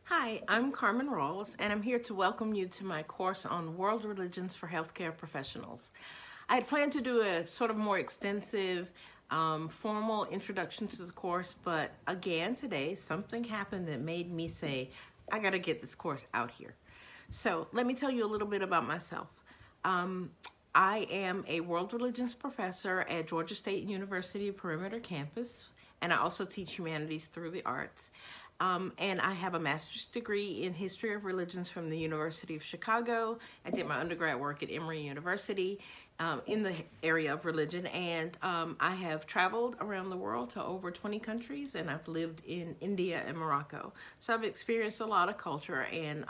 Hi, I'm Carmen Rawls, and I'm here to welcome you to my course on World Religions for Healthcare Professionals. I had planned to do a sort of more extensive, formal introduction to the course, but again today, something happened that made me say, I gotta get this course out here. So let me tell you a little bit about myself. Um, I am a world religions professor at Georgia State University Perimeter Campus, and I also teach humanities through the arts. And I have a master's degree in history of religions from the University of Chicago. I did my undergrad work at Emory University in the area of religion, and I have traveled around the world to over 20 countries, and I've lived in India and Morocco. So I've experienced a lot of culture and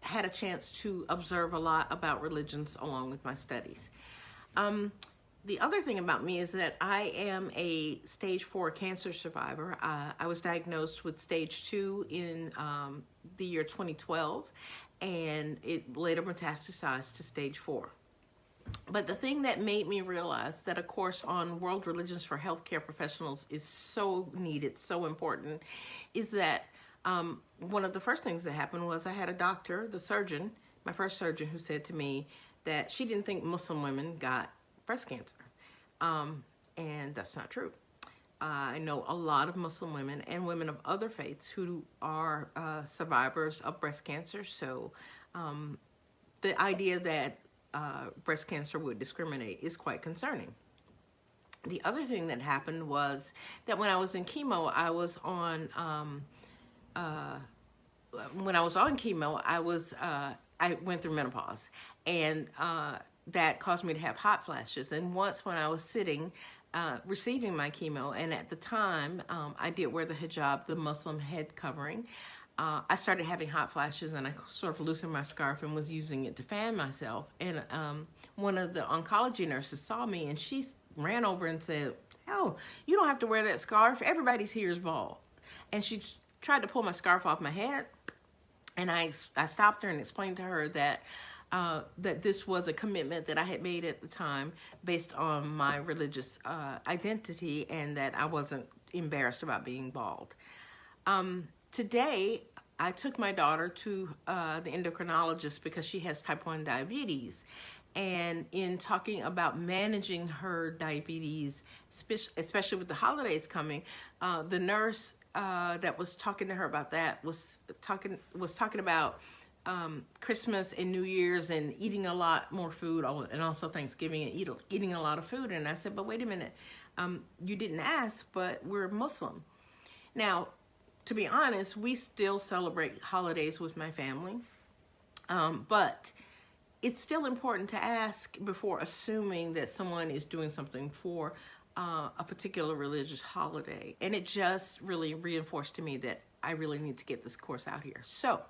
had a chance to observe a lot about religions along with my studies. The other thing about me is that I am a stage 4 cancer survivor. I was diagnosed with stage 2 in the year 2012, and it later metastasized to stage 4. But the thing that made me realize that a course on world religions for healthcare professionals is so needed, so important, is that one of the first things that happened was I had a doctor, the surgeon, my first surgeon, who said to me that she didn't think Muslim women got breast cancer. And that's not true. I know a lot of Muslim women and women of other faiths who are survivors of breast cancer. So the idea that breast cancer would discriminate is quite concerning. The other thing that happened was that when I was in chemo, I was on chemo, I went through menopause, and that caused me to have hot flashes. And once when I was sitting, receiving my chemo, and at the time, I did wear the hijab, the Muslim head covering, I started having hot flashes, and I sort of loosened my scarf and was using it to fan myself. And one of the oncology nurses saw me, and she ran over and said, "Oh, you don't have to wear that scarf. Everybody's here is bald." And she tried to pull my scarf off my head, and I stopped her and explained to her that that this was a commitment that I had made at the time based on my religious identity, and that I wasn't embarrassed about being bald. Today, I took my daughter to the endocrinologist because she has type 1 diabetes. And in talking about managing her diabetes, especially with the holidays coming, the nurse that was talking to her about that was talking about Christmas and New Year's and eating a lot more food, and also Thanksgiving and eating a lot of food. And I said, but wait a minute, you didn't ask, but we're Muslim. Now, to be honest, we still celebrate holidays with my family, but it's still important to ask before assuming that someone is doing something for a particular religious holiday. And it just really reinforced to me that I really need to get this course out here. So,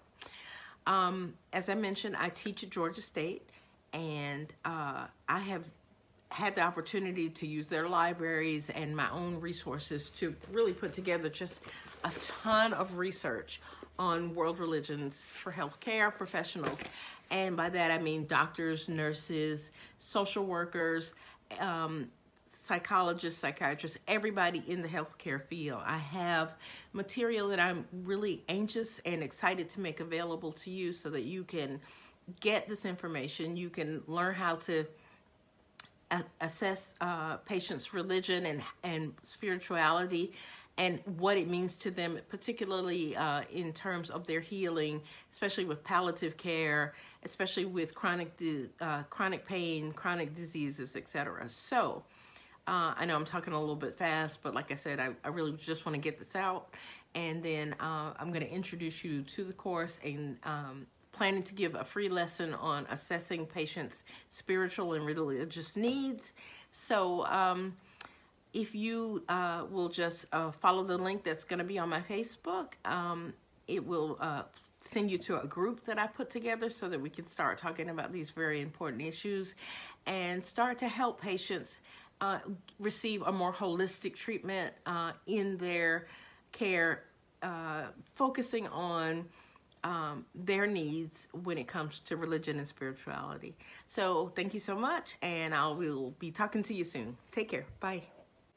as I mentioned, I teach at Georgia State, and I have had the opportunity to use their libraries and my own resources to really put together just a ton of research on world religions for healthcare professionals. And by that I mean doctors, nurses, social workers, psychologists, psychiatrists, everybody in the healthcare field. I have material that I'm really anxious and excited to make available to you so that you can get this information. You can learn how to assess patients' religion and spirituality and what it means to them, particularly in terms of their healing, especially with palliative care, especially with chronic pain, chronic diseases, etc. So I know I'm talking a little bit fast, but like I said, I really just want to get this out. And then I'm going to introduce you to the course, and planning to give a free lesson on assessing patients' spiritual and religious needs. So if you will just follow the link that's going to be on my Facebook, it will send you to a group that I put together so that we can start talking about these very important issues and start to help patients receive a more holistic treatment in their care, focusing on their needs when it comes to religion and spirituality. So thank you so much, and I will be talking to you soon. Take care. Bye.